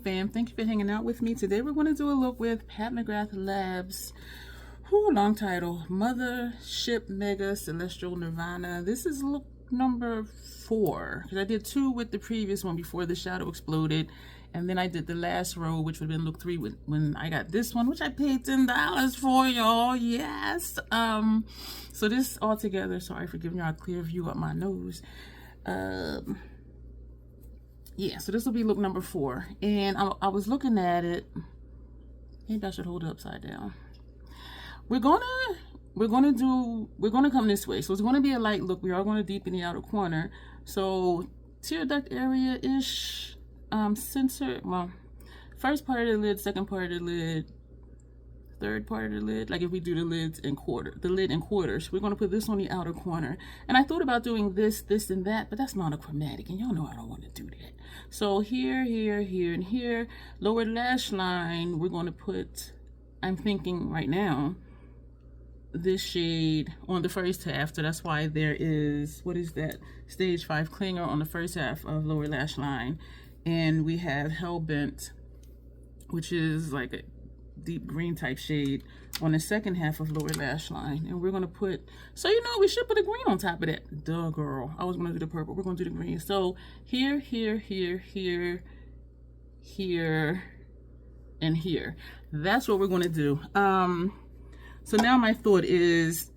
fam, thank you for hanging out with me. Today we're going to do a look with Pat McGrath Labs. Long title, Mothership Mega Celestial Nirvana. This is look number 4, because I did 2 with the previous one before the shadow exploded, and then I did the last row, which would have been look 3 when I got this one, which I paid $10 for, y'all. Yes. So this all together, sorry for giving y'all a clear view up my nose. Yeah, so this will be look number 4, and I was looking at it. Maybe I should hold it upside down. We're gonna come this way. So it's gonna be a light look. We are gonna deepen the outer corner. So tear duct area ish, center. Well, first part of the lid, second part of the lid, third part of the lid. Like if we do the lid in quarters, we're gonna put this on the outer corner. And I thought about doing this, and that, but that's monochromatic, and y'all know I don't want to do that. So here, here, here, and here, lower lash line. We're gonna put. I'm thinking right now, this shade on the first half, so that's why there is, what is that, stage 5 clinger on the first half of lower lash line, and we have Hellbent, which is like a deep green type shade, on the second half of lower lash line. And we're gonna put, so you know, we should put a green on top of that. Duh, girl, I was gonna do the purple, we're gonna do the green. So here, here, here, here, here, and here. That's what we're gonna do. So now my thought is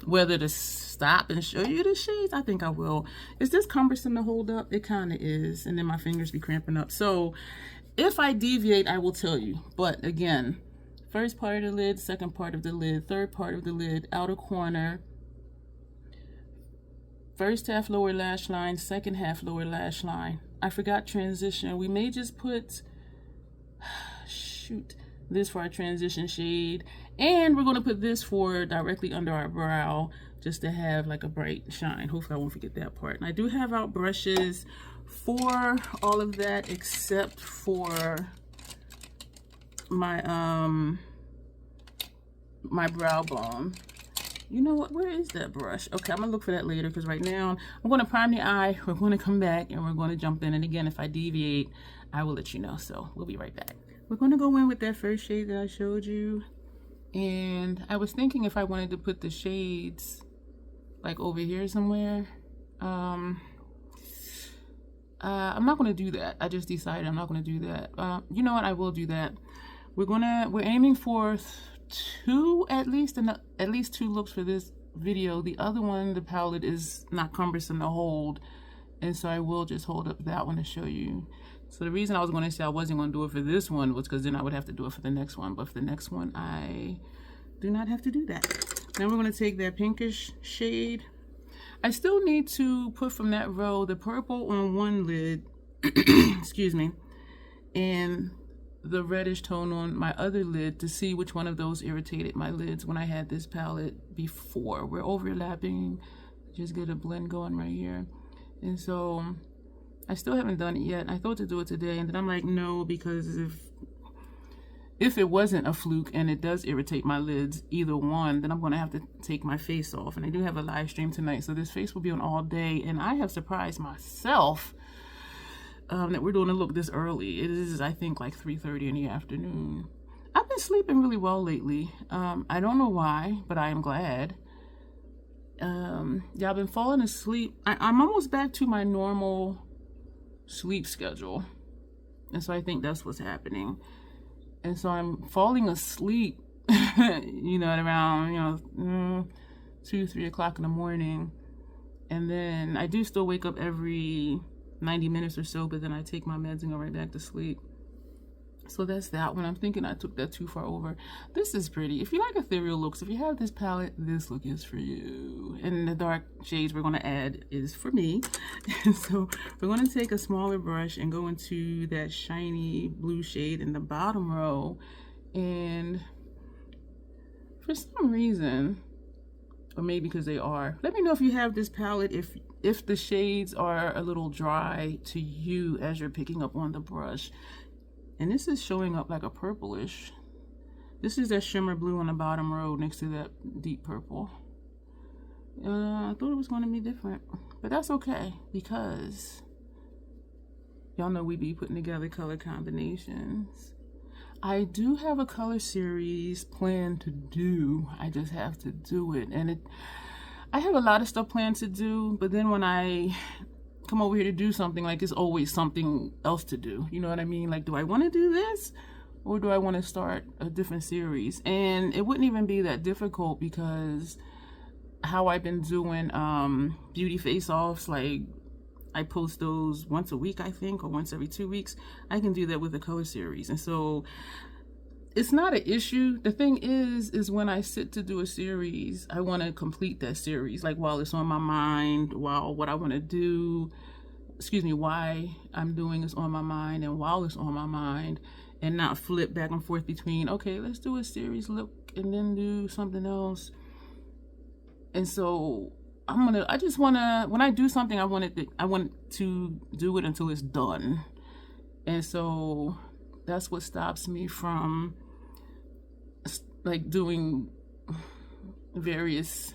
whether to stop and show you the shades. I think I will. Is this cumbersome to hold up? It kind of is. And then my fingers be cramping up. So if I deviate, I will tell you. But again, first part of the lid, second part of the lid, third part of the lid, outer corner, first half lower lash line, second half lower lash line. I forgot transition. We may just put, shoot, this for our transition shade, and we're going to put this for directly under our brow, just to have like a bright shine. Hopefully I won't forget that part. And I do have out brushes for all of that, except for my my brow bone. You know what, where is that brush? Okay, I'm gonna look for that later, because right now I'm going to prime the eye, we're going to come back, and we're going to jump in. And again, if I deviate, I will let you know. So we'll be right back. We're going to go in with that first shade that I showed you. And I was thinking if I wanted to put the shades like over here somewhere. I'm not going to do that. I just decided I'm not going to do that. You know what? I will do that. We're aiming for at least 2 looks for this video. The other one, the palette, is not cumbersome to hold. And so I will just hold up that one to show you. So the reason I was going to say I wasn't going to do it for this one was because then I would have to do it for the next one. But for the next one, I do not have to do that. Now we're going to take that pinkish shade. I still need to put from that row the purple on one lid, excuse me, and the reddish tone on my other lid to see which one of those irritated my lids when I had this palette before. We're overlapping, just get a blend going right here. And so I still haven't done it yet. I thought to do it today, and then I'm like, no, because if it wasn't a fluke and it does irritate my lids, either one, then I'm going to have to take my face off. And I do have a live stream tonight, so this face will be on all day. And I have surprised myself that we're doing a look this early. It is, I think, like 3:30 in the afternoon. I've been sleeping really well lately. I don't know why, but I am glad. Yeah, I've been falling asleep. I'm almost back to my normal sleep schedule, and so I think that's what's happening. And so I'm falling asleep you know, at around 2-3 o'clock in the morning, and then I do still wake up every 90 minutes or so, but then I take my meds and go right back to sleep. So that's that one. I'm thinking I took that too far over. This is pretty. If you like ethereal looks, if you have this palette, this look is for you. And the dark shades we're going to add is for me. And so we're going to take a smaller brush and go into that shiny blue shade in the bottom row. And for some reason, or maybe because they are, let me know if you have this palette, if the shades are a little dry to you as you're picking up on the brush. And this is showing up like a purplish. This is that shimmer blue on the bottom row next to that deep purple. I thought it was going to be different, but that's okay, because Y'all know we be putting together color combinations. I do have a color series planned to do. I just have to do it. And I have a lot of stuff planned to do, but then when I come over here to do something, like it's always something else to do. You know what I mean? Like, do I want to do this? Or do I want to start a different series? And it wouldn't even be that difficult because how I've been doing beauty face-offs, like I post those once a week, I think, or once every 2 weeks. I can do that with a color series. And so it's not an issue. The thing is when I sit to do a series, I want to complete that series. Like while it's on my mind, while what I want to do, why I'm doing is on my mind, and while it's on my mind, and not flip back and forth between, okay, let's do a series look and then do something else. And so I just want to, when I do something, I want to do it until it's done. And so that's what stops me from like doing various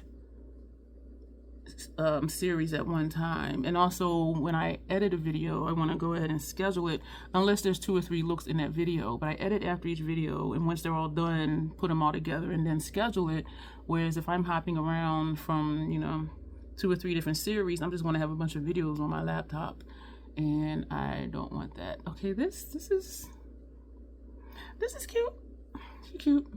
series at one time. And also when I edit a video, I want to go ahead and schedule it unless there's 2 or 3 looks in that video, but I edit after each video, and once they're all done, put them all together and then schedule it. Whereas if I'm hopping around from, you know, 2 or 3 different series, I'm just going to have a bunch of videos on my laptop, and I don't want that. Okay, this is cute. She's cute.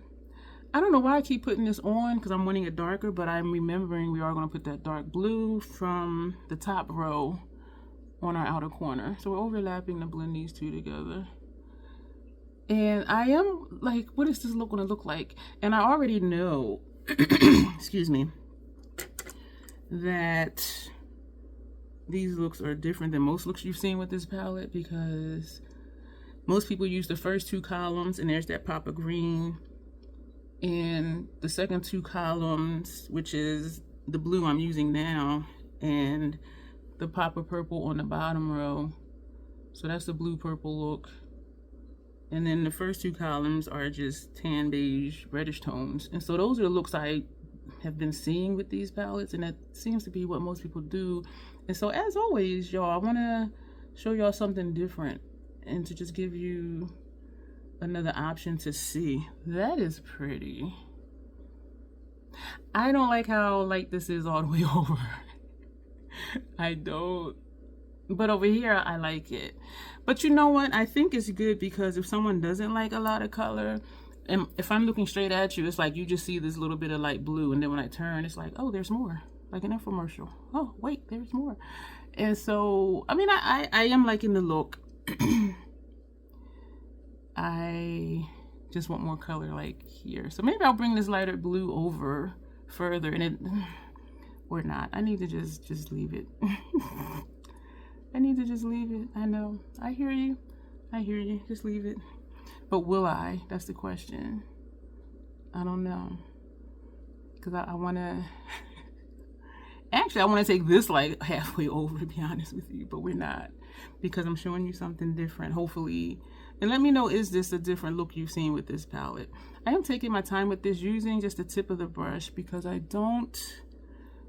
I don't know why I keep putting this on, because I'm wanting it darker, but I'm remembering we are going to put that dark blue from the top row on our outer corner. So we're overlapping to blend these two together. And I am like, what is this look going to look like? And I already know, excuse me, that these looks are different than most looks you've seen with this palette, because most people use the first 2 columns and there's that pop of green, and the second 2 columns, which is the blue I'm using now, and the pop of purple on the bottom row. So that's the blue purple look. And then the first 2 columns are just tan, beige, reddish tones. And so those are the looks I have been seeing with these palettes, and that seems to be what most people do. And so as always, y'all, I want to show y'all something different and to just give you another option to see. That is pretty. I don't like how light this is all the way over. I don't. But over here, I like it. But you know what? I think it's good, because if someone doesn't like a lot of color, and if I'm looking straight at you, it's like you just see this little bit of light blue, and then when I turn, it's like, oh, there's more. Like an infomercial. Oh, wait, there's more. And so, I mean, I am liking the look. I just want more color like here. So maybe I'll bring this lighter blue over further, and it, or not. I need to just leave it. I need to just leave it. I know. I hear you. I hear you. Just leave it. But will I? That's the question. I don't know. Because I want to... Actually, I want to take this like halfway over, to be honest with you. But we're not. Because I'm showing you something different, hopefully. And let me know, is this a different look you've seen with this palette? I am taking my time with this, using just the tip of the brush, because I don't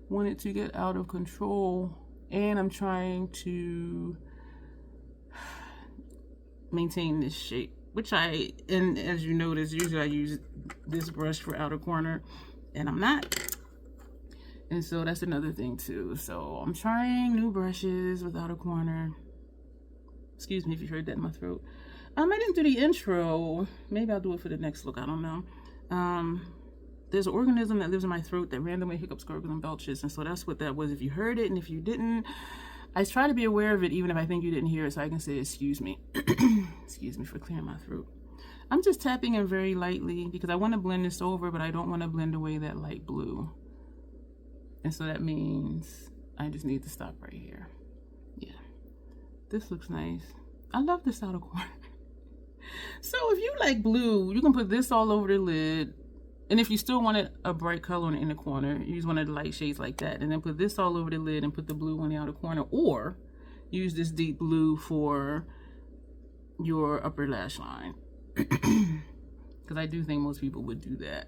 want it to get out of control. And I'm trying to maintain this shape, which and as you notice, usually I use this brush for outer corner, and I'm not. And so that's another thing too. So I'm trying new brushes with outer corner. Excuse me if you heard that in my throat. I didn't do the intro. Maybe I'll do it for the next look. I don't know. There's an organism that lives in my throat that randomly hiccups, gurgles, and belches. And so that's what that was. If you heard it, and if you didn't, I try to be aware of it, even if I think you didn't hear it, so I can say excuse me. Excuse me for clearing my throat. I'm just tapping in very lightly because I want to blend this over, but I don't want to blend away that light blue. And so that means I just need to stop right here. Yeah. This looks nice. I love this outer corner. So if you like blue, you can put this all over the lid. And if you still wanted a bright color on the inner corner, use one of the light shades like that. And then put this all over the lid and put the blue on the outer corner. Or use this deep blue for your upper lash line. Because I do think most people would do that.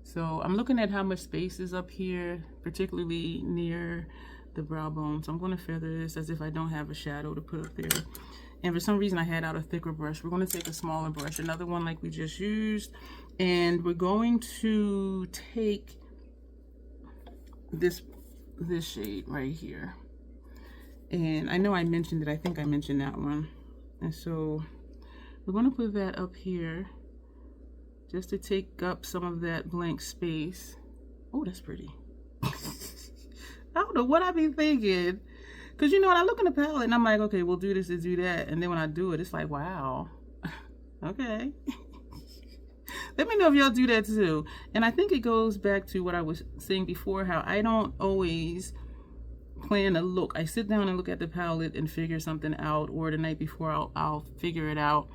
So I'm looking at how much space is up here, particularly near the brow bone. So I'm going to feather this as if I don't have a shadow to put up there. And for some reason I had out a thicker brush. We're going to take a smaller brush, another one like we just used, and we're going to take this shade right here. And I know I mentioned it, I think I mentioned that one. And so we're going to put that up here just to take up some of that blank space. Oh, that's pretty. I don't know what I be thinking. Because, you know, when I look in the palette and I'm like, okay, we'll do this and do that. And then when I do it, it's like, wow. Okay. Let me know if y'all do that too. And I think it goes back to what I was saying before, how I don't always plan a look. I sit down and look at the palette and figure something out, or the night before I'll figure it out.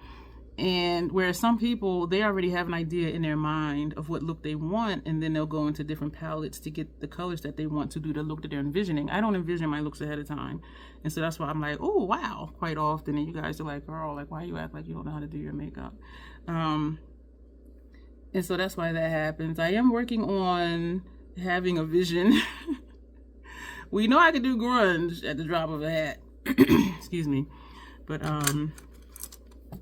And whereas some people, they already have an idea in their mind of what look they want, and then they'll go into different palettes to get the colors that they want to do the look that they're envisioning. I don't envision my looks ahead of time. And so that's why I'm like, oh, wow, quite often. And you guys are like, girl, like, why you act like you don't know how to do your makeup? And so that's why that happens. I am working on having a vision. We know I can do grunge at the drop of a hat. Excuse me. But,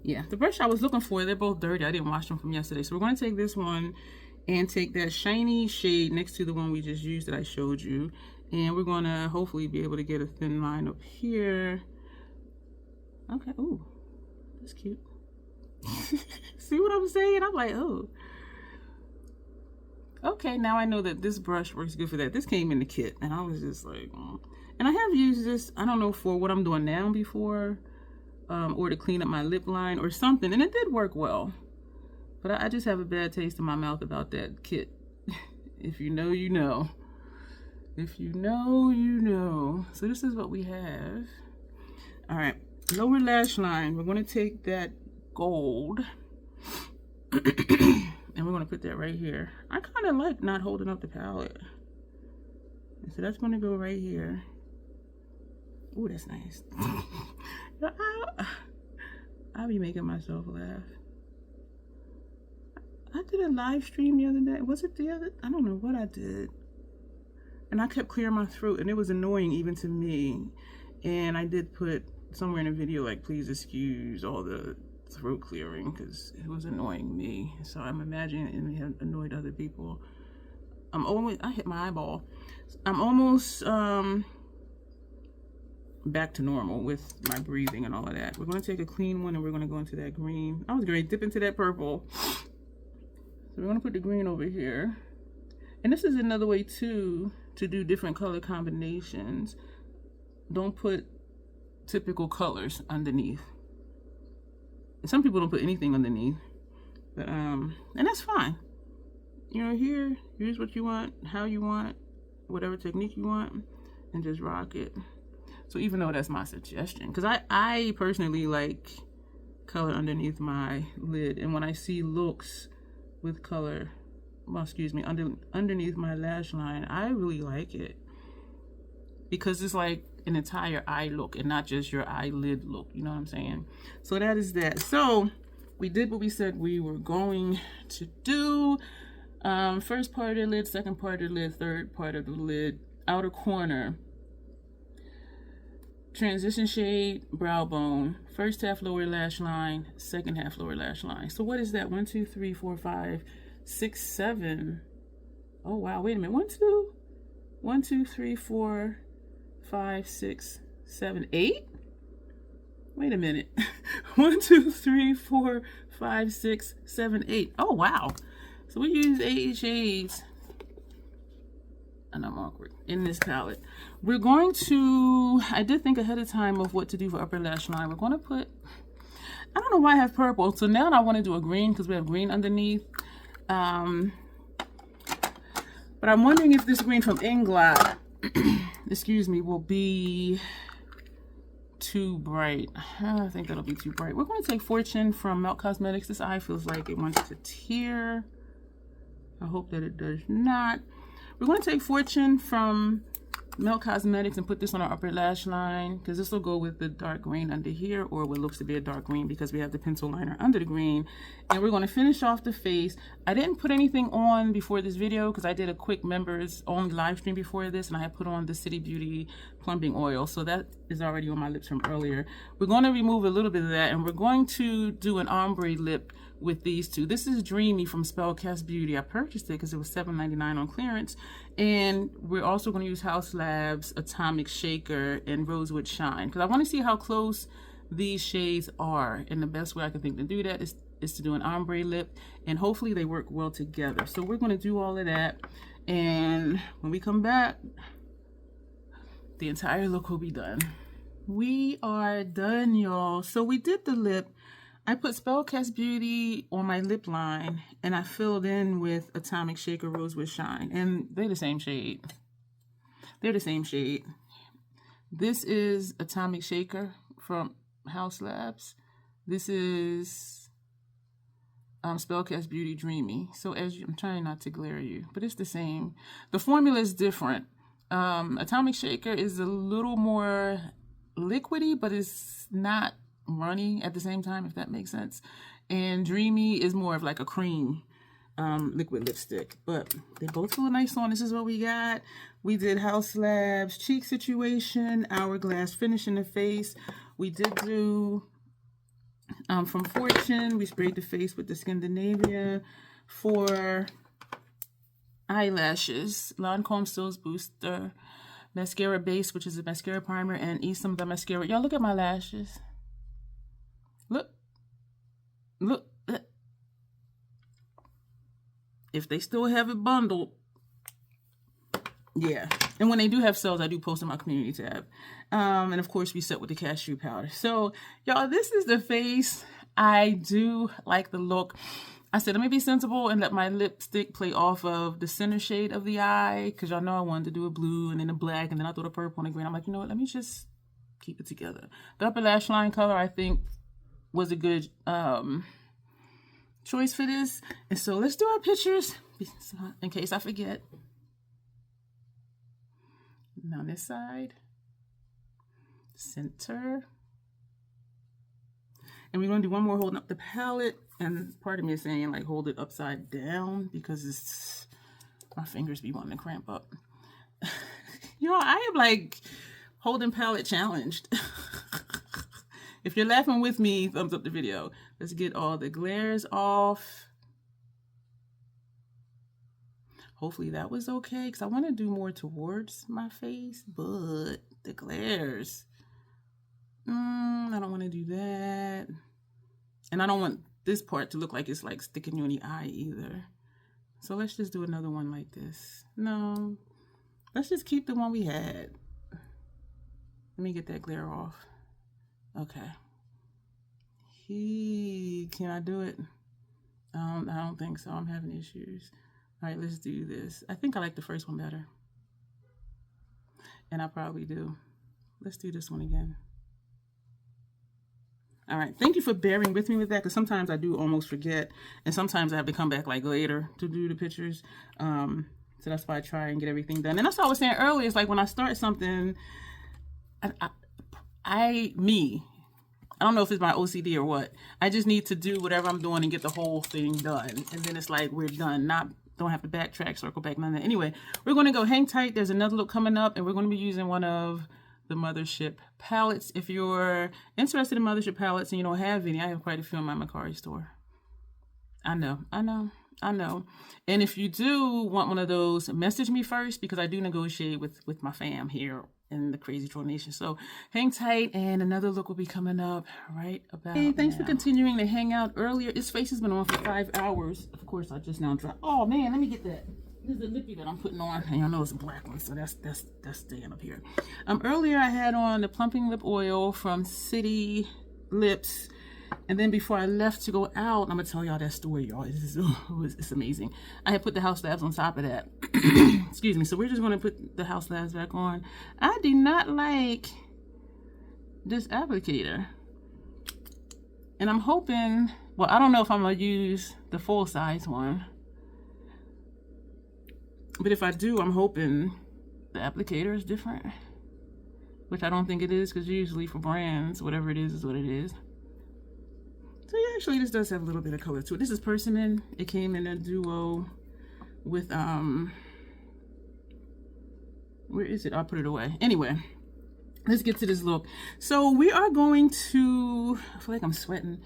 yeah, the brush I was looking for, they're both dirty. I didn't wash them from yesterday. So we're going to take this one and take that shiny shade next to the one we just used that I showed you. And we're going to hopefully be able to get a thin line up here. Okay. Ooh, that's cute. See what I'm saying? I'm like, oh. Okay, now I know that this brush works good for that. This came in the kit, and I was just like, oh. And I have used this, I don't know, for what I'm doing now before. Or to clean up my lip line or something, and it did work well, but I just have a bad taste in my mouth about that kit. If you know, you know. If you know, you know. So this is what we have. All right, lower lash line, we're going to take that gold and we're going to put that right here. I kind of like not holding up the palette, so that's going to go right here. Oh, that's nice. I'll be making myself laugh. I did a live stream the other day. Was it the other? I don't know what I did. And I kept clearing my throat, and it was annoying even to me. And I did put somewhere in the video, like, please excuse all the throat clearing, because it was annoying me. So I'm imagining it may have annoyed other people. I hit my eyeball. I'm almost, back to normal with my breathing and all of that. We're going to take a clean one and we're going to go into that green. I was going to dip into that purple. So we're going to put the green over here. And this is another way too to do different color combinations. Don't put typical colors underneath. And some people don't put anything underneath. But and that's fine. You know, here's what you want, how you want, whatever technique you want, and just rock it. So even though that's my suggestion, because I personally like color underneath my lid, and when I see looks with color, well, excuse me, underneath my lash line, I really like it, because it's like an entire eye look and not just your eyelid look, you know what I'm saying? So that is that. So we did what we said we were going to do. First part of the lid, second part of the lid, third part of the lid, outer corner. Transition shade, brow bone, first half lower lash line, second half lower lash line. So what is that? 1, 2, 3, 4, 5, 6, 7. Oh wow, wait a minute. 1, 2, 3, 4, 5, 6, 7, 8. Wait a minute. 1, 2, 3, 4, 5, 6, 7, 8. Oh wow. So we use 8 shades. And I'm awkward in this palette. We're going to, I did think ahead of time of what to do for upper lash line. We're going to put, I don't know why I have purple. So now I want to do a green because we have green underneath. But I'm wondering if this green from Inglot, excuse me, will be too bright. I think that'll be too bright. We're going to take Fortune from Melt Cosmetics. This eye feels like it wants to tear. I hope that it does not. We're going to take Fortune from Melt Cosmetics and put this on our upper lash line because this will go with the dark green under here, or what looks to be a dark green because we have the pencil liner under the green. And we're going to finish off the face. I didn't put anything on before this video because I did a quick members only live stream before this, and I had put on the City Beauty plumping oil, so that is already on my lips from earlier. We're going to remove a little bit of that, and we're going to do an ombre lip with these two. This is Dreamy from Spellcast Beauty. I purchased it because it was $7.99 on clearance. And we're also going to use Haus Labs Atomic Shaker and Rosewood Shine because I want to see how close these shades are, and the best way I can think to do that is to do an ombre lip, and hopefully they work well together. So we're going to do all of that, and when we come back, the entire look will be done. We are done, y'all. So we did the lip. I put Spellcast Beauty on my lip line, and I filled in with Atomic Shaker Rosewood Shine, and they're the same shade. They're the same shade. This is Atomic Shaker from Haus Labs. This is Spellcast Beauty Dreamy. So I'm trying not to glare you, but it's the same. The formula is different. Atomic Shaker is a little more liquidy, but it's not runny at the same time, if that makes sense. And Dreamy is more of like a cream liquid lipstick, but they both feel nice on. This is what we got. We did Haus Labs Cheek Situation, Hourglass Finish in the face. We did do from Fortune, we sprayed the face with the Scandinavia. For eyelashes, Lancome Stills Booster Mascara Base, which is a mascara primer, and Esom the mascara. Y'all look at my lashes. Look. If they still have it bundled, yeah. And when they do have sales, I do post in my community tab. And of course, we set with the cashew powder. So, y'all, this is the face. I do like the look. I said, let me be sensible and let my lipstick play off of the center shade of the eye, because y'all know I wanted to do a blue and then a black, and then I threw the purple and the green. I'm like, you know what? Let me just keep it together. The upper lash line color, I think, was a good choice for this. And so let's do our pictures in case I forget. Now this side, center. And we're going to do one more holding up the palette. And part of me is saying, like, hold it upside down because it's, my fingers be wanting to cramp up. Y'all, I am like holding palette challenged. If you're laughing with me, thumbs up the video. Let's get all the glares off. Hopefully that was okay, because I want to do more towards my face, but the glares. I don't want to do that. And I don't want this part to look like it's like sticking you in the eye either. So let's just do another one like this. No, let's just keep the one we had. Let me get that glare off. Okay. Can I do it? I don't think so. I'm having issues. All right, let's do this. I think I like the first one better. And I probably do. Let's do this one again. All right, thank you for bearing with me with that, because sometimes I do almost forget, and sometimes I have to come back like later to do the pictures. So that's why I try and get everything done. And that's what I was saying earlier. It's like when I start something, I don't know if it's my OCD or what. I just need to do whatever I'm doing and get the whole thing done. And then it's like we're done. Don't have to backtrack, circle back, none of that. Anyway, we're going to go hang tight. There's another look coming up, and we're going to be using one of the Mothership palettes. If you're interested in Mothership palettes and you don't have any, I have quite a few in my Mercari store. I know. And if you do want one of those, message me first, because I do negotiate with my fam here in the Crazy Troll Nation. So hang tight, and another look will be coming up right about now. Thanks for continuing to hang out earlier. This face has been on for 5 hours. Of course, I just now dropped. Oh man, let me get that. This is the lippy that I'm putting on, and y'all know it's a black one, so that's staying up here. Earlier I had on the plumping lip oil from City Lips. And then before I left to go out, I'm going to tell y'all that story, y'all. It's amazing. I had put the Haus Labs on top of that. Excuse me. So we're just going to put the Haus Labs back on. I do not like this applicator. And I'm hoping, well, I don't know if I'm going to use the full size one. But if I do, I'm hoping the applicator is different, which I don't think it is, because usually for brands, whatever it is what it is. So yeah, actually this does have a little bit of color to it. This is Persimmon. It came in a duo with, where is it? I'll put it away. Anyway, let's get to this look. So we are going to, I feel like I'm sweating.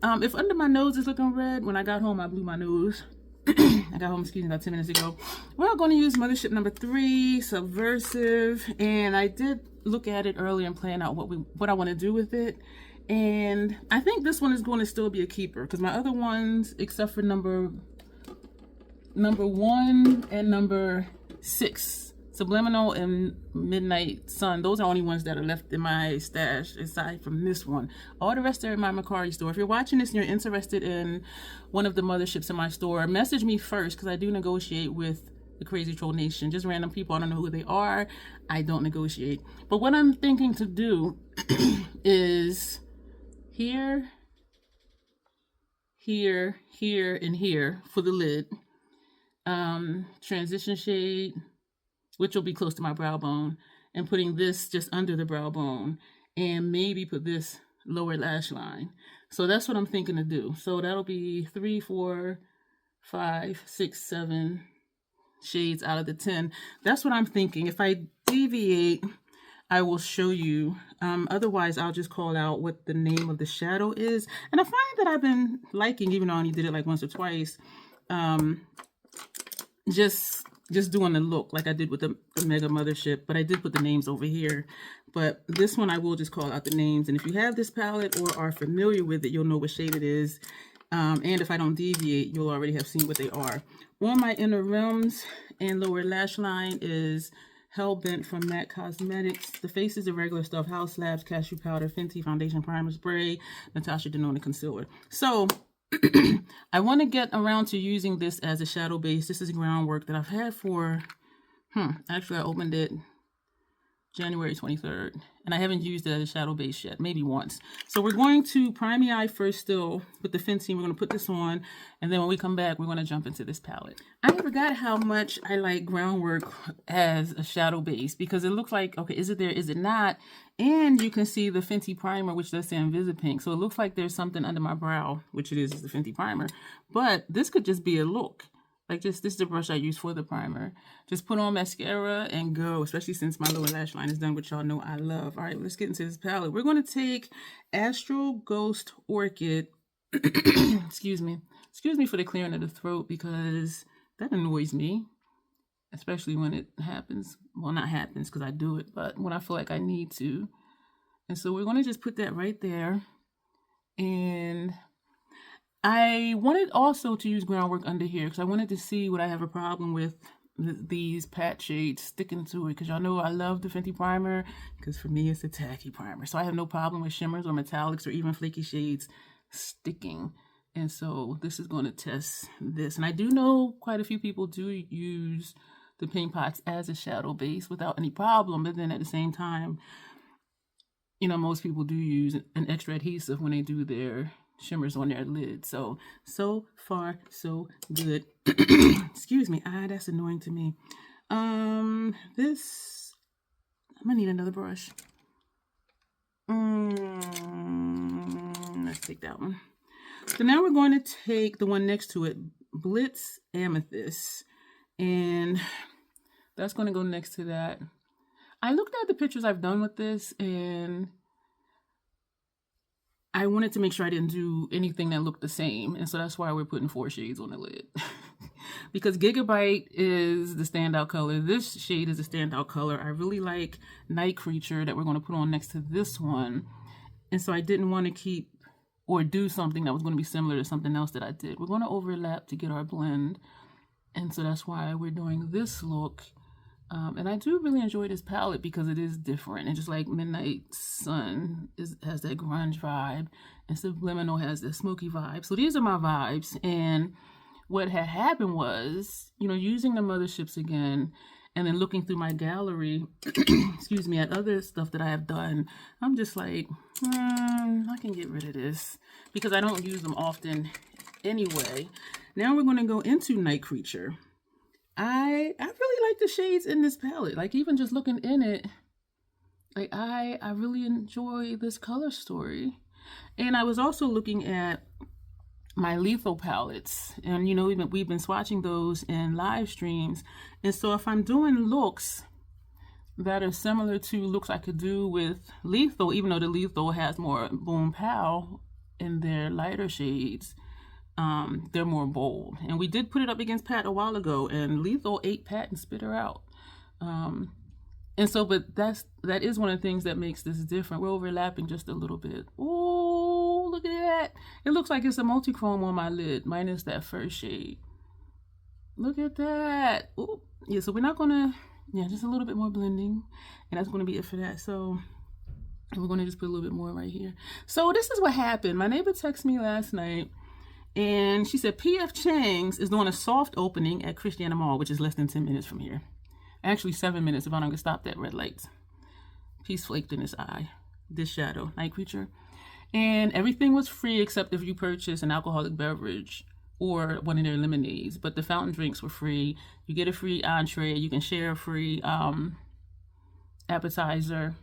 If under my nose is looking red, when I got home, I blew my nose. I got home, excuse me, about 10 minutes ago. We're going to use Mothership number 3, Subversive. And I did look at it earlier and plan out what I want to do with it. And I think this one is going to still be a keeper, because my other ones, except for number 1 and number 6, Subliminal and Midnight Sun, those are the only ones that are left in my stash aside from this one. All the rest are in my Mercari store. If you're watching this and you're interested in one of the motherships in my store, message me first, because I do negotiate with the Crazy Troll Nation. Just random people, I don't know who they are. I don't negotiate. But what I'm thinking to do is here, here, here, and here for the lid. Transition shade, which will be close to my brow bone, and putting this just under the brow bone, and maybe put this lower lash line. So that's what I'm thinking to do. So that'll be 3, 4, 5, 6, 7 shades out of the 10. That's what I'm thinking. If I deviate, I will show you. Otherwise, I'll just call out what the name of the shadow is. And I find that I've been liking, even though I only did it like once or twice, just doing the look like I did with the Mega Mothership, but I did put the names over here. But this one I will just call out the names, and if you have this palette or are familiar with it, you'll know what shade it is. And if I don't deviate, you'll already have seen what they are. On my inner rims and lower lash line is Hellbent from MAC Cosmetics. The face is the regular stuff: House Labs, Cashew Powder, Fenty Foundation Primer Spray, Natasha Denona Concealer. So I want to get around to using this as a shadow base. This is groundwork that I've had for, actually I opened it January 23rd, and I haven't used it as a shadow base yet, maybe once. So we're going to prime the eye first still with the Fenty. We're going to put this on, and then when we come back, we're going to jump into this palette. I forgot how much I like groundwork as a shadow base, because it looks like, okay, is it there, is it not? And you can see the Fenty primer, which does say Invisipink. So it looks like there's something under my brow, which it is the Fenty primer. But this could just be a look. Like this is the brush I use for the primer. Just put on mascara and go, especially since my lower lash line is done, which y'all know I love. All right, let's get into this palette. We're going to take Astral Ghost Orchid. Excuse me. Excuse me for the clearing of the throat, because that annoys me, especially when it happens. Well, not happens because I do it, but when I feel like I need to. And so we're going to just put that right there. And I wanted also to use groundwork under here because I wanted to see would I have a problem with these pat shades sticking to it, because y'all know I love the Fenty primer, because for me it's a tacky primer. So I have no problem with shimmers or metallics or even flaky shades sticking. And so this is going to test this. And I do know quite a few people do use the paint pots as a shadow base without any problem. But then at the same time, you know, most people do use an extra adhesive when they do their shimmers on their lid. So far, so good. Excuse me. That's annoying to me. This, I'm gonna need another brush. Let's take that one. So now we're going to take the one next to it, Blitz Amethyst, and that's going to go next to that. I looked at the pictures I've done with this, and I wanted to make sure I didn't do anything that looked the same, and so that's why we're putting 4 shades on the lid. Because Gigabyte is the standout color. This shade is a standout color. I really like Night Creature that we're going to put on next to this one, and so I didn't want to keep or do something that was going to be similar to something else that I did. We're going to overlap to get our blend, and so that's why we're doing this look. And I do really enjoy this palette because it is different, and just like Midnight Sun has that grunge vibe, and Subliminal has that smoky vibe. So these are my vibes, and what had happened was, you know, using the motherships again, and then looking through my gallery, excuse me, at other stuff that I have done, I'm just like, I can get rid of this because I don't use them often anyway. Now we're going to go into Night Creature. I really like the shades in this palette. Like, even just looking in it, like I really enjoy this color story. And I was also looking at my lethal palettes, and you know, we've been swatching those in live streams. And so if I'm doing looks that are similar to looks I could do with lethal, even though the lethal has more boom pow in their lighter shades, they're more bold. And we did put it up against Pat a while ago, and lethal ate Pat and spit her out. And so, but that is one of the things that makes this different. We're overlapping just a little bit. Oh, look at that. It looks like it's a multi-chrome on my lid, minus that first shade. Look at that. Ooh. Yeah, so we're not gonna, just a little bit more blending, and that's gonna be it for that. So we're gonna just put a little bit more right here. So this is what happened. My neighbor texted me last night, and she said P.F. Chang's is doing a soft opening at Christiana Mall, which is less than 10 minutes from here. Actually 7 minutes if I don't get stopped at red lights. He's flaked in his eye. This shadow, Night Creature. And everything was free except if you purchase an alcoholic beverage or one of their lemonades. But the fountain drinks were free. You get a free entree. You can share a free appetizer.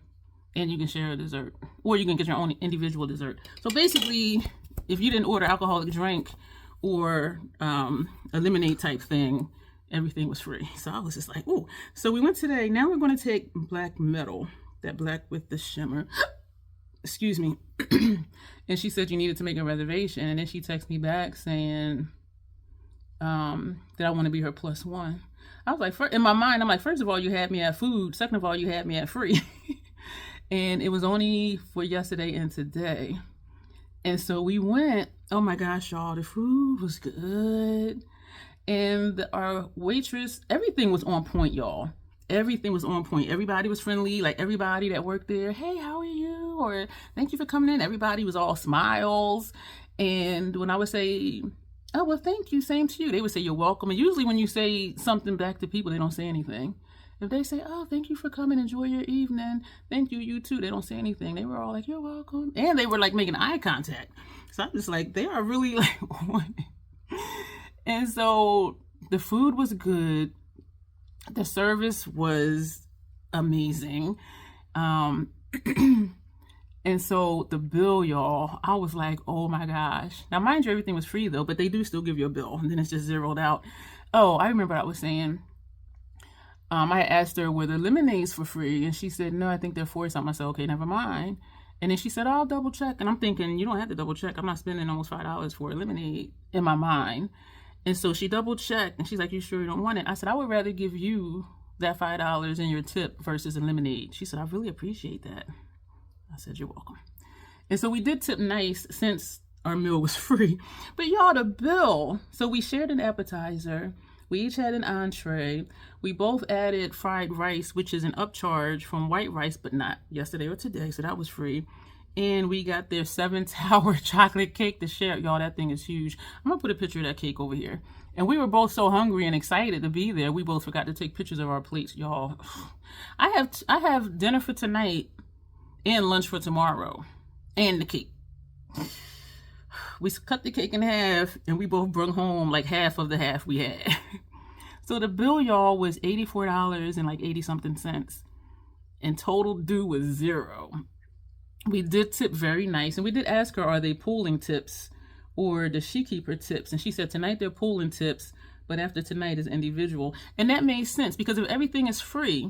And you can share a dessert. Or you can get your own individual dessert. So basically, if you didn't order alcoholic drink or a lemonade type thing, everything was free. So I was just like, ooh. So we went today. Now we're going to take black metal, that black with the shimmer. Excuse me. And she said you needed to make a reservation. And then she texted me back saying that I want to be her +1. I was like, in my mind, I'm like, first of all, you had me at food. Second of all, you had me at free. And it was only for yesterday and today. And so we went. Oh my gosh, y'all, the food was good. And our waitress, everything was on point, y'all. Everything was on point. Everybody was friendly. Like, everybody that worked there, hey, how are you? Or thank you for coming in. Everybody was all smiles. And when I would say, oh, well, thank you, same to you, they would say, you're welcome. And usually when you say something back to people, they don't say anything. If they say, oh, thank you for coming, enjoy your evening, thank you, you too, they don't say anything. They were all like, you're welcome. And they were like making eye contact. So I'm just like, they are really like on it. And so the food was good. The service was amazing. And so the bill, y'all, I was like, oh my gosh. Now, mind you, everything was free though, but they do still give you a bill, and then it's just zeroed out. Oh, I remember I was saying, I asked her, were the lemonades for free? And she said, no, I think they're for something. I said, okay, never mind. And then she said, I'll double check. And I'm thinking, you don't have to double check. I'm not spending almost $5 for a lemonade in my mind. And so she double checked, and she's like, you sure you don't want it? I said, I would rather give you that $5 in your tip versus a lemonade. She said, I really appreciate that. I said, you're welcome. And so we did tip nice since our meal was free. But y'all, the bill. So we shared an appetizer. We each had an entree. We both added fried rice, which is an upcharge from white rice, but not yesterday or today. So that was free. And we got their 7-tower chocolate cake to share. Y'all, that thing is huge. I'm going to put a picture of that cake over here. And we were both so hungry and excited to be there. We both forgot to take pictures of our plates, y'all. I have dinner for tonight and lunch for tomorrow. And the cake. We cut the cake in half, and we both brought home like half of the half we had. So the bill, y'all, was $84 and like 80-something cents. And total due was $0. We did tip very nice, and we did ask her, are they pooling tips or does she keep her tips? And she said tonight they're pooling tips, but after tonight is individual. And that made sense, because if everything is free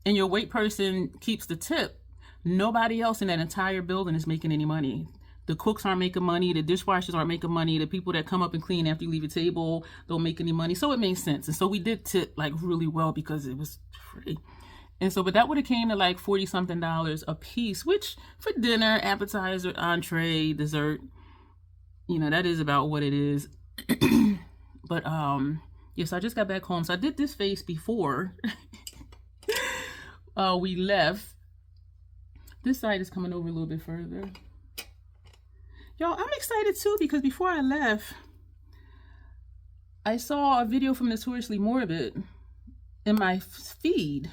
and your wait person keeps the tip, nobody else in that entire building is making any money. The cooks aren't making money, the dishwashers aren't making money, the people that come up and clean after you leave a table don't make any money. So it made sense. And so we did tip like really well because it was free. And so, but that would have came to like $40-something a piece, which for dinner, appetizer, entree, dessert, you know, that is about what it is. But yes, I just got back home. So I did this face before we left. This side is coming over a little bit further. Y'all, I'm excited too, because before I left, I saw a video from Notoriously Morbid in my feed.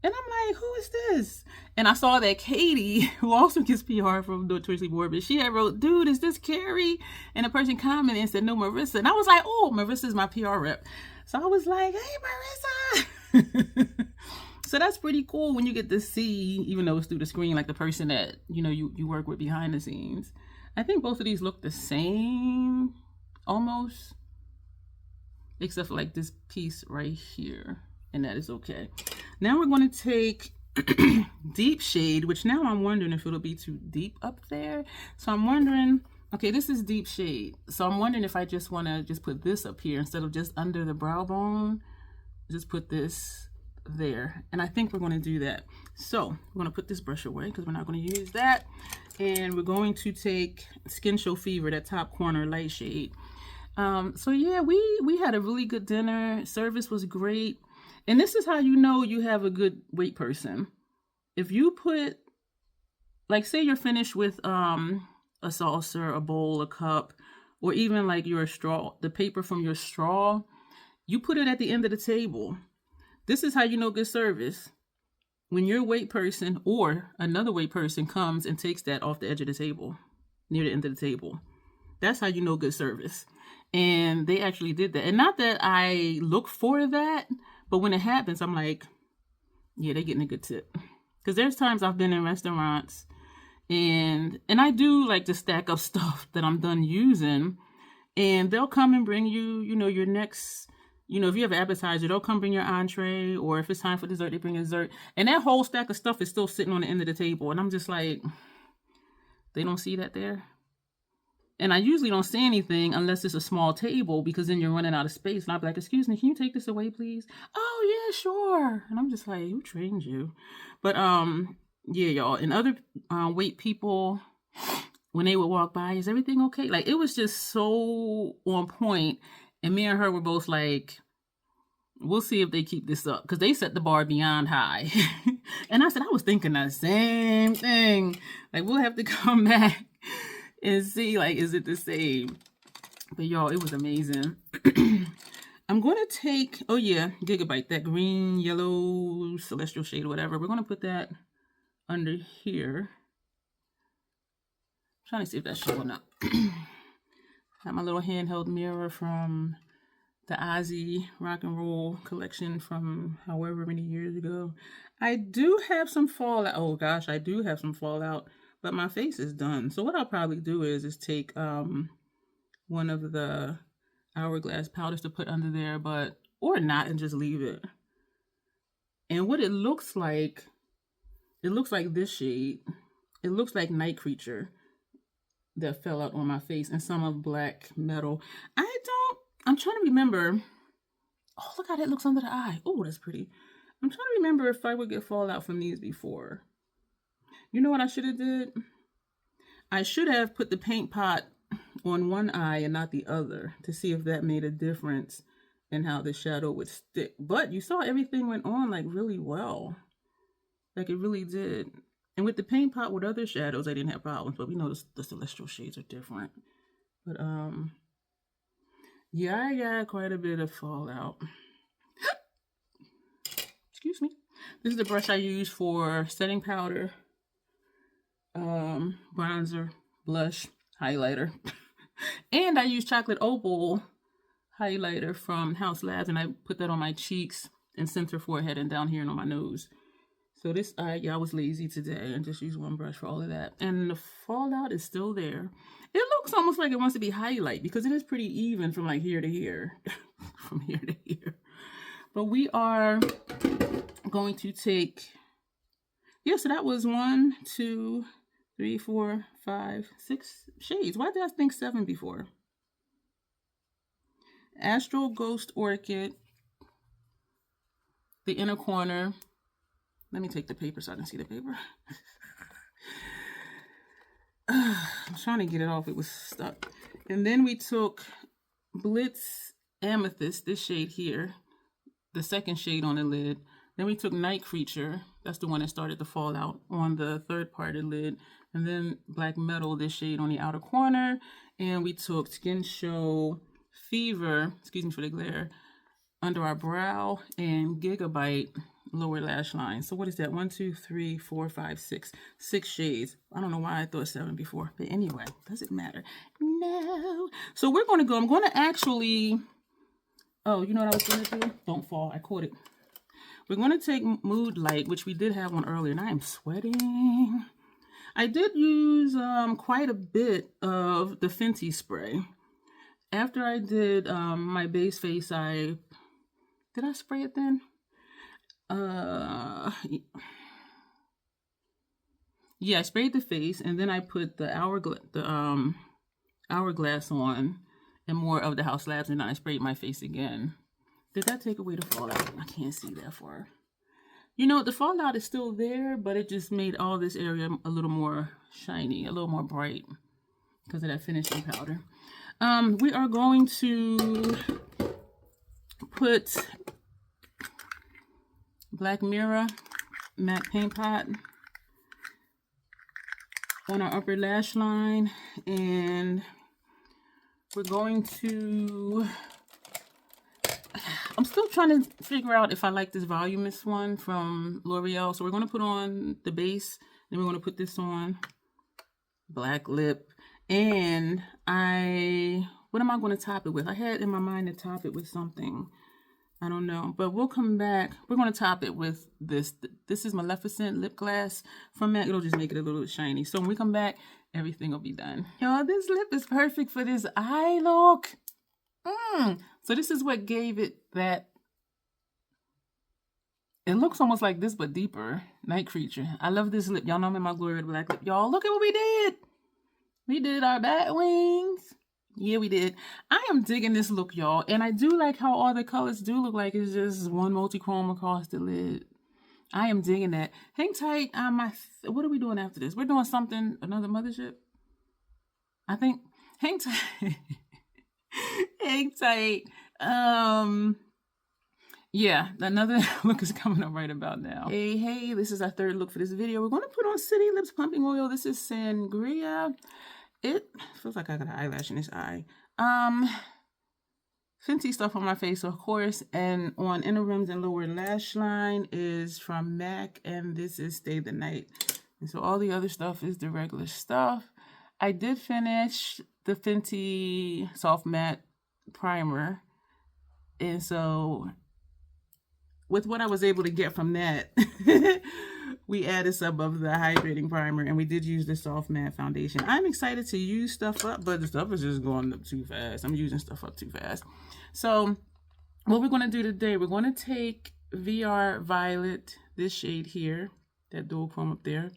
And I'm like, who is this? And I saw that Katie, who also gets PR from Do It Twisty Board, but she had wrote, dude, is this Carrie? And a person commented and said, no, Marissa. And I was like, oh, Marissa's my PR rep. So I was like, hey, Marissa. So that's pretty cool when you get to see, even though it's through the screen, like the person that, you know, you work with behind the scenes. I think both of these look the same, almost, except for like this piece right here. And that is okay. Now we're going to take deep shade, which now I'm wondering if it'll be too deep up there. So I'm wondering, okay, this is deep shade. So I'm wondering if I just want to just put this up here instead of just under the brow bone. Just put this there. And I think we're going to do that. So we're going to put this brush away because we're not going to use that. And we're going to take Skin Show Fever, that top corner light shade. So yeah, we had a really good dinner. Service was great. And this is how you know you have a good weight person. If you put, like, say you're finished with a saucer, a bowl, a cup, or even like your straw, the paper from your straw, you put it at the end of the table. This is how you know good service. When your weight person or another weight person comes and takes that off the edge of the table, near the end of the table. That's how you know good service. And they actually did that. And not that I look for that, but when it happens, I'm like, yeah, they're getting a good tip. Because there's times I've been in restaurants and I do like to stack up stuff that I'm done using. And they'll come and bring you, you know, your next, you know, if you have an appetizer, they'll come bring your entree. Or if it's time for dessert, they bring a dessert. And that whole stack of stuff is still sitting on the end of the table. And I'm just like, they don't see that there? And I usually don't say anything unless it's a small table, because then you're running out of space. And I'll be like, excuse me, can you take this away, please? Oh, yeah, sure. And I'm just like, who trained you? But yeah, y'all. And other weight people, when they would walk by, is everything okay? Like, it was just so on point. And me and her were both like, we'll see if they keep this up, because they set the bar beyond high. And I said, I was thinking that same thing. Like, we'll have to come back and see, like, is it the same? But y'all, it was amazing. I'm going to take, oh yeah, Gigabyte, that green, yellow, celestial shade or whatever. We're going to put that under here. I'm trying to see if that's showing up. Got my little handheld mirror from the Ozzy rock and roll collection from however many years ago. I do have some fallout. Oh gosh, I do have some fallout. But my face is done. So what I'll probably do is take one of the hourglass powders to put under there, or not, and just leave it. And what it looks like this shade. It looks like Night Creature that fell out on my face, and some of Black Metal. I'm trying to remember. Oh, look how that looks under the eye. Oh, that's pretty. I'm trying to remember if I would get fallout from these before. You know what I should have did? I should have put the paint pot on one eye and not the other to see if that made a difference in how the shadow would stick. But you saw everything went on like really well. Like it really did. And with the paint pot with other shadows, I didn't have problems. But we know the celestial shades are different. But yeah, I got quite a bit of fallout. Excuse me. This is the brush I use for setting powder, bronzer, blush, highlighter. And I use chocolate opal highlighter from House Labs, and I put that on my cheeks and center forehead and down here and on my nose. So this, I was lazy today and just used one brush for all of that. And the fallout is still there. It looks almost like it wants to be highlight because it is pretty even from like here to here. From here to here. But we are going to take, yeah, so that was 1, 2, 3, 4, 5, 6 shades. Why did I think 7 before? Astral Ghost Orchid, the inner corner. Let me take the paper so I can see the paper. I'm trying to get it off. It was stuck. And then we took Blitz Amethyst, this shade here, the second shade on the lid. Then we took Night Creature. That's the one that started to fall out on the third part of the lid. And then Black Metal, this shade on the outer corner. And we took Skin Show Fever, excuse me for the glare, under our brow, and Gigabyte lower lash line. So what is that? 1, 2, 3, 4, 5, 6. 6 shades. I don't know why I thought 7 before. But anyway, does it matter? No. So we're going to go. I'm going to actually... Oh, you know what I was going to do? Don't fall. I caught it. We're going to take Mood Light, which we did have one earlier. And I am sweating. I did use quite a bit of the Fenty spray. After I did my base face, did I spray it then? Yeah, I sprayed the face, and then I put the hourglass on, and more of the House Labs, and then I sprayed my face again. Did that take away the fallout? I can't see that far. You know, the fallout is still there, but it just made all this area a little more shiny, a little more bright because of that finishing powder. We are going to put Black Mirror matte paint pot on our upper lash line, and we're going to... I'm still trying to figure out if I like this Volumist one from L'Oreal. So we're going to put on the base, then we're going to put this on, black lip, and what am I going to top it with? I had in my mind to top it with something. I don't know, but we'll come back. We're going to top it with this. This is Maleficent lip gloss from MAC. It'll just make it a little shiny. So when we come back, everything will be done. Y'all, this lip is perfect for this eye look. So this is what gave it that. It looks almost like this, but deeper. Night Creature. I love this lip. Y'all know I'm in my Glory Black lip. Y'all, look at what we did. We did our bat wings. Yeah, we did. I am digging this look, y'all. And I do like how all the colors do look like it's just one multi-chrome across the lid. I am digging that. Hang tight. What are we doing after this? We're doing something, another Mothership. I think. Hang tight. Hang tight. Yeah, another look is coming up right about now. Hey, this is our third look for this video. We're going to put on City Lips Pumping Oil. This is Sangria. It feels like I got an eyelash in this eye. Fenty stuff on my face, of course, and on inner rims and lower lash line is from MAC, and this is Stay the Night. And so all the other stuff is the regular stuff. I did finish the Fenty Soft Matte Primer, and so with what I was able to get from that, we added some of the hydrating primer, and we did use the soft matte foundation. I'm excited to use stuff up, but the stuff is just going up too fast. I'm using stuff up too fast. So what we're going to do today, we're going to take VR Violet, this shade here, that dual chrome up there,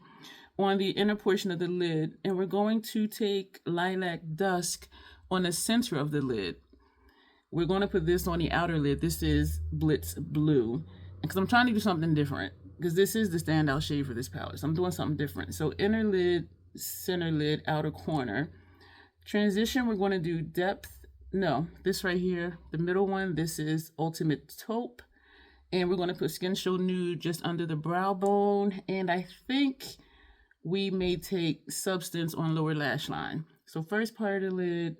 on the inner portion of the lid, and we're going to take Lilac Dusk on the center of the lid. We're going to put this on the outer lid. This is Blitz Blue, because I'm trying to do something different, because this is the standout shade for this palette. So I'm doing something different. So inner lid, center lid, outer corner. Transition, we're going to do depth. No, this right here, the middle one, this is Ultimate Taupe. And we're going to put Skin Show Nude just under the brow bone. And I think we may take Substance on lower lash line. So first part of the lid,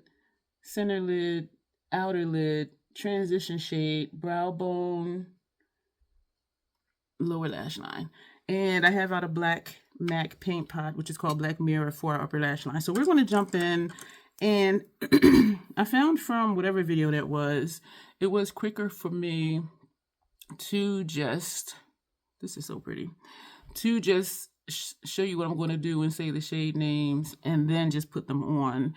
center lid, outer lid, transition shade, brow bone, lower lash line. And I have out a black MAC paint pot, which is called Black Mirror, for our upper lash line. So we're going to jump in, and I found from whatever video that was, it was quicker for me to just, this is so pretty, to just show you what I'm going to do and say the shade names and then just put them on.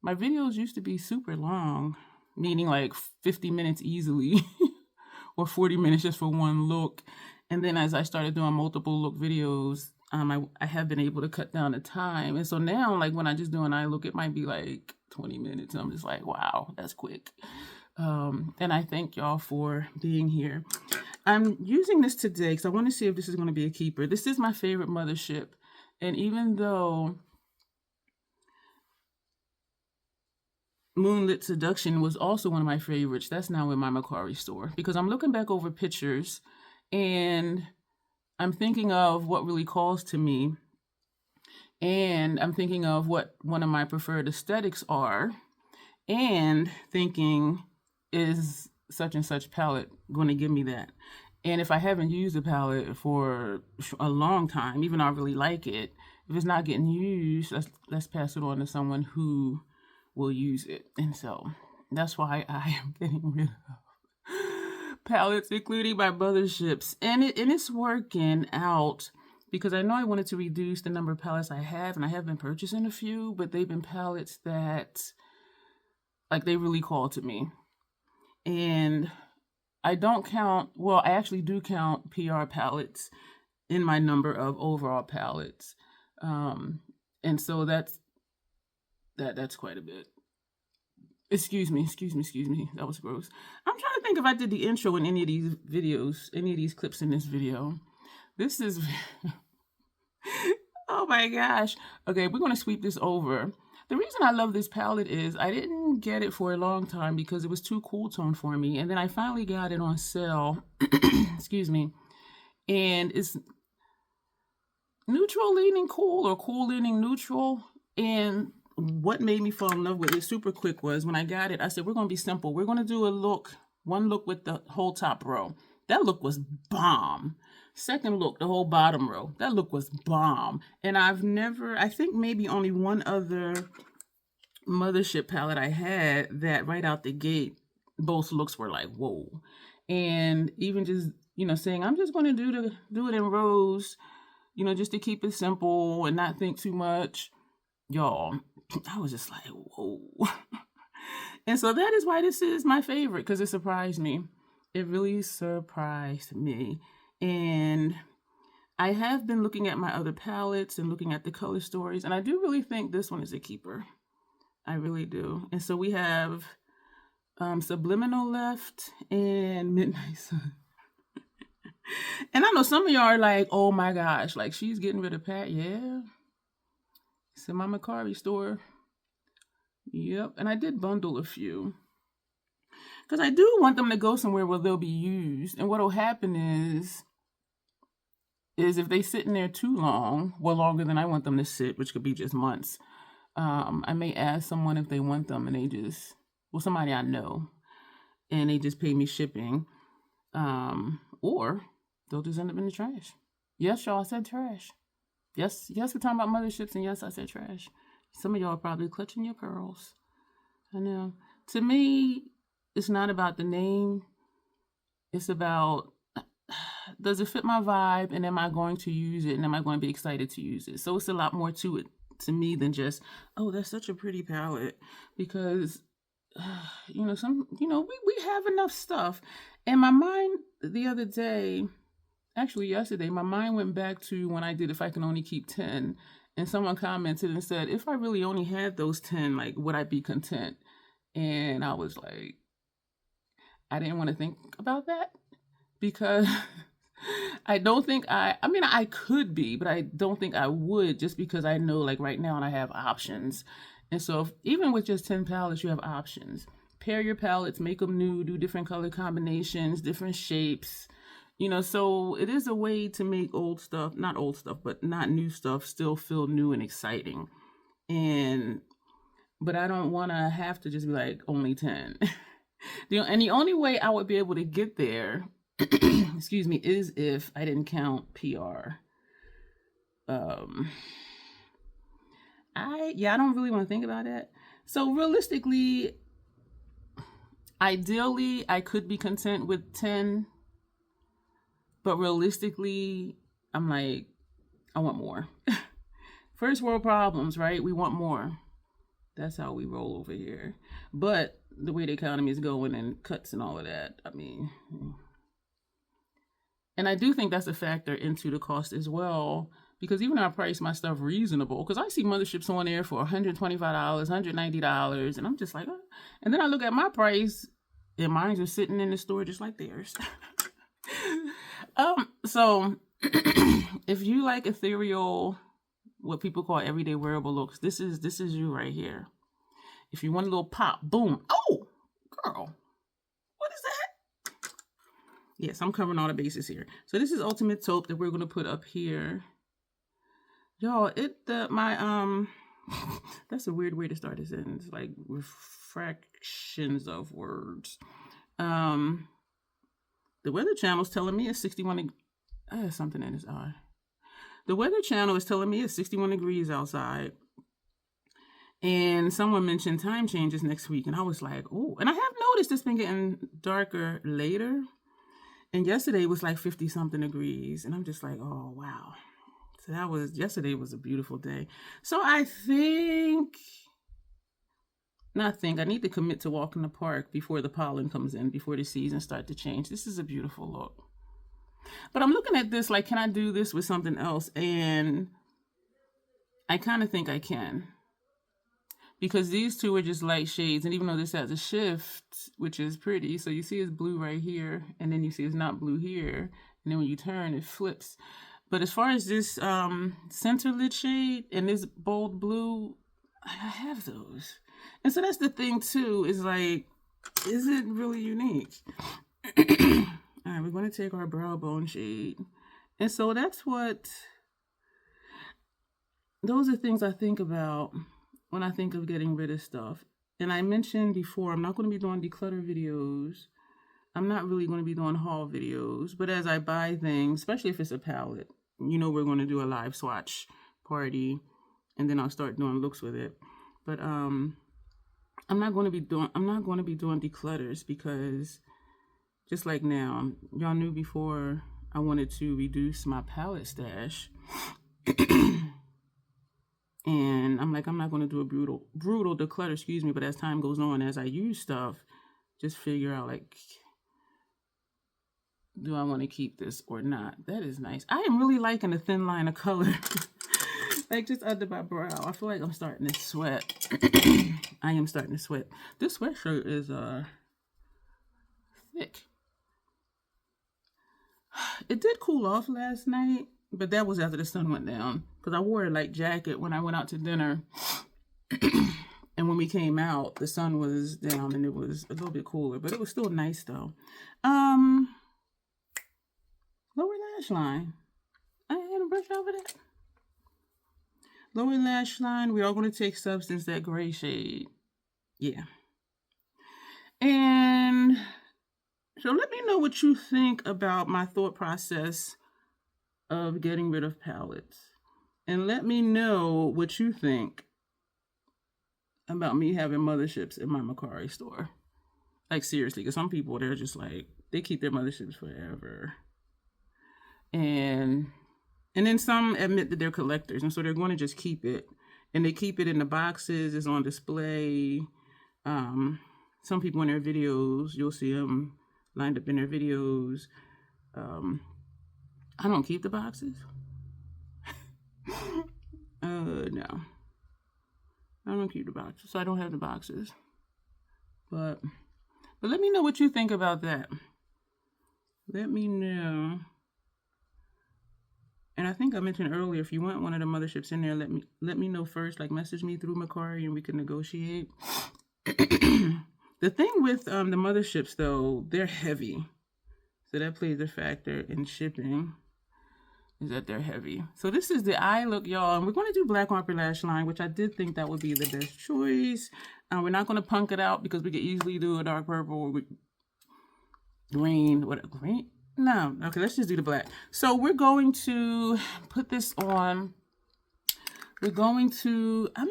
My videos used to be super long, meaning like 50 minutes easily or 40 minutes just for one look. And then as I started doing multiple look videos, I have been able to cut down the time. And so now, like when I just do an eye look, it might be like 20 minutes. And I'm just like, wow, that's quick. And I thank y'all for being here. I'm using this today because I want to see if this is going to be a keeper. This is my favorite Mothership. And even though Moonlit Seduction was also one of my favorites, that's now in my Macari store, because I'm looking back over pictures and I'm thinking of what really calls to me, and I'm thinking of what one of my preferred aesthetics are, and thinking, is such and such palette going to give me that? And if I haven't used the palette for a long time, even though I really like it, if it's not getting used, let's pass it on to someone who will use it. And so that's why I am getting rid of palettes, including my Motherships. And it's working out because I know I wanted to reduce the number of palettes I have, and I have been purchasing a few, but they've been palettes that, like, they really call to me. And I don't count, well, I actually do count PR palettes in my number of overall palettes. And so that's quite a bit. Excuse me. That was gross. I'm trying to think if I did the intro in any of these videos, any of these clips in this video. This is, oh my gosh. Okay, we're going to sweep this over. The reason I love this palette is I didn't get it for a long time because it was too cool tone for me. And then I finally got it on sale. Excuse me. And it's neutral leaning cool or cool leaning neutral. And what made me fall in love with it super quick was when I got it, I said, we're going to be simple. We're going to do one look with the whole top row. That look was bomb. Second look, the whole bottom row. That look was bomb. And I think maybe only one other Mothership palette I had that right out the gate, both looks were like, whoa. And even just, saying, I'm just going to do it in rows, just to keep it simple and not think too much. Y'all, I was just like, whoa. And so that is why this is my favorite, because it surprised me. It really surprised me. And I have been looking at my other palettes and looking at the color stories, and I do really think this one is a keeper. I really do. And so we have Subliminal left and Midnight Sun. And I know some of y'all are like, oh my gosh, like she's getting rid of Pat. Yeah. It's in my Macari store. Yep. And I did bundle a few, because I do want them to go somewhere where they'll be used. And what'll happen is if they sit in there too long, well, longer than I want them to sit, which could be just months, I may ask someone if they want them, and they just, somebody I know, and they just pay me shipping, or they'll just end up in the trash. Yes, y'all, I said trash. Yes, we're talking about Motherships, and yes, I said trash. Some of y'all are probably clutching your pearls. I know. To me, it's not about the name. It's about, does it fit my vibe, and am I going to use it, and am I going to be excited to use it? So it's a lot more to it to me than just, oh, that's such a pretty palette, because we have enough stuff. And my mind the other day, actually yesterday, my mind went back to when I did If I Can Only Keep 10, and someone commented and said, if I really only had those 10, like, would I be content? And I was like, I didn't want to think about that, because I don't think I could be, but I don't think I would, just because I know, like, right now, and I have options. And so even with just 10 palettes, you have options. Pair your palettes, make them new, do different color combinations, different shapes, so it is a way to make not new stuff, still feel new and exciting. But I don't want to have to just be like, only 10. And the only way I would be able to get there, excuse me, is if I didn't count PR. I don't really want to think about that. So realistically, ideally, I could be content with 10. But realistically, I'm like, I want more. First world problems, right? We want more. That's how we roll over here. But the way the economy is going and cuts and all of that, and I do think that's a factor into the cost as well, because even though I price my stuff reasonable, because I see Motherships on there for $125, $190, and I'm just like, oh. And then I look at my price, and mine's are sitting in the store just like theirs. So if you like ethereal, what people call everyday wearable looks, this is you right here. If you want a little pop, boom. Oh, girl, what is that? Yes, I'm covering all the bases here. So this is Ultimate Taupe that we're going to put up here. Y'all, that's a weird way to start a sentence, like refractions of words. The Weather Channel's telling me it's 61. I have something in his eye. The Weather Channel is telling me it's 61 degrees outside. And someone mentioned time changes next week. And I was like, oh. And I have noticed it's been getting darker later. And yesterday was like 50-something degrees. And I'm just like, oh, wow. So yesterday was a beautiful day. So I need to commit to walk in the park before the pollen comes in, before the seasons start to change. This is a beautiful look. But I'm looking at this like, can I do this with something else? And I kind of think I can. Because these two are just light shades. And even though this has a shift, which is pretty, so you see it's blue right here, and then you see it's not blue here. And then when you turn, it flips. But as far as this center lid shade and this bold blue, I have those. And so that's the thing too, is like, is it really unique? All right, we're going to take our brow bone shade. And so those are things I think about when I think of getting rid of stuff. And I mentioned before, I'm not going to be doing declutter videos. I'm not really going to be doing haul videos. But as I buy things, especially if it's a palette, we're going to do a live swatch party. And then I'll start doing looks with it. But I'm not going to be doing declutters because just like now, y'all knew before I wanted to reduce my palette stash. And I'm like, I'm not going to do a brutal declutter, but as time goes on, as I use stuff, just figure out like, do I want to keep this or not? That is nice. I am really liking the thin line of color. Like just under my brow. I feel like I'm starting to sweat. I am starting to sweat. This sweatshirt is thick. It did cool off last night, but that was after the sun went down. Because I wore a light jacket when I went out to dinner. And when we came out, the sun was down and it was a little bit cooler. But it was still nice though. Lower lash line. I had a brush over that. Lower lash line. We are going to take Substance, that gray shade. Yeah. And so let me know what you think about my thought process of getting rid of palettes. And let me know what you think about me having Motherships in my Mercari store. Like seriously, because some people, they're just like, they keep their Motherships forever. And then some admit that they're collectors, and so they're going to just keep it. And they keep it in the boxes, it's on display. Some people in their videos, you'll see them lined up in their videos. I don't keep the boxes. No. I don't keep the boxes, so I don't have the boxes. But let me know what you think about that. Let me know. And I think I mentioned earlier, if you want one of the Motherships in there, let me know first. Like message me through Mercari and we can negotiate. The thing with the Motherships though, they're heavy. So that plays a factor in shipping, is that they're heavy. So this is the eye look, y'all. And we're going to do black on upper lash line, which I did think that would be the best choice. We're not going to punk it out because we could easily do a dark purple with green. What, green? No. Okay, let's just do the black. So we're going to put this on. We're going to, I'm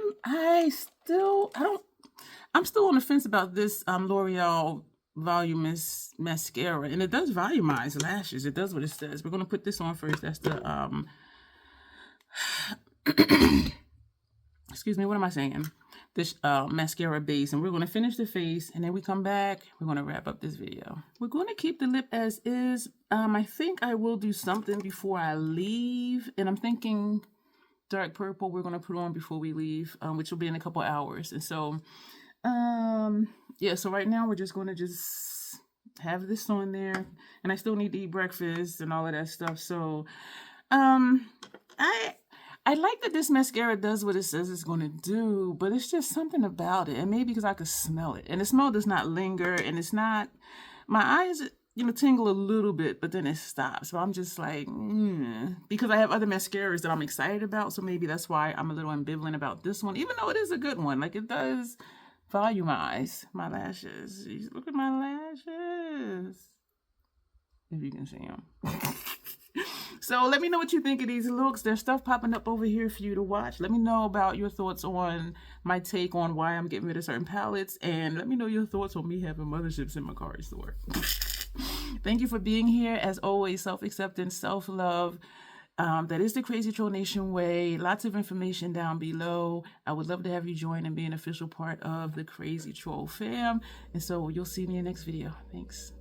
still on the fence about this L'Oreal Voluminous mascara, and it does volumize lashes. It does what it says. We're going to put this on first. That's the excuse me, what am I saying? This mascara base, and we're going to finish the face, and then we come back. We're going to wrap up this video. We're going to keep the lip as is. I think I will do something before I leave, and I'm thinking dark purple we're going to put on before we leave, which will be in a couple hours. And so yeah, so right now we're just going to just have this on there, and I still need to eat breakfast and all of that stuff. So I like that this mascara does what it says it's going to do, but it's just something about it, and maybe because I could smell it, and the smell does not linger, and it's not, my eyes, tingle a little bit, but then it stops. So I'm just like, because I have other mascaras that I'm excited about, so maybe that's why I'm a little ambivalent about this one, even though it is a good one. Like, it does volumize my lashes. Look at my lashes. If you can see them. So let me know what you think of these looks. There's stuff popping up over here for you to watch. Let me know about your thoughts on my take on why I'm getting rid of certain palettes. And let me know your thoughts on me having motherships in my car store. Thank you for being here. As always, self-acceptance, self-love. That is the Crazy Troll Nation way. Lots of information down below. I would love to have you join and be an official part of the Crazy Troll fam. And so you'll see me in the next video. Thanks.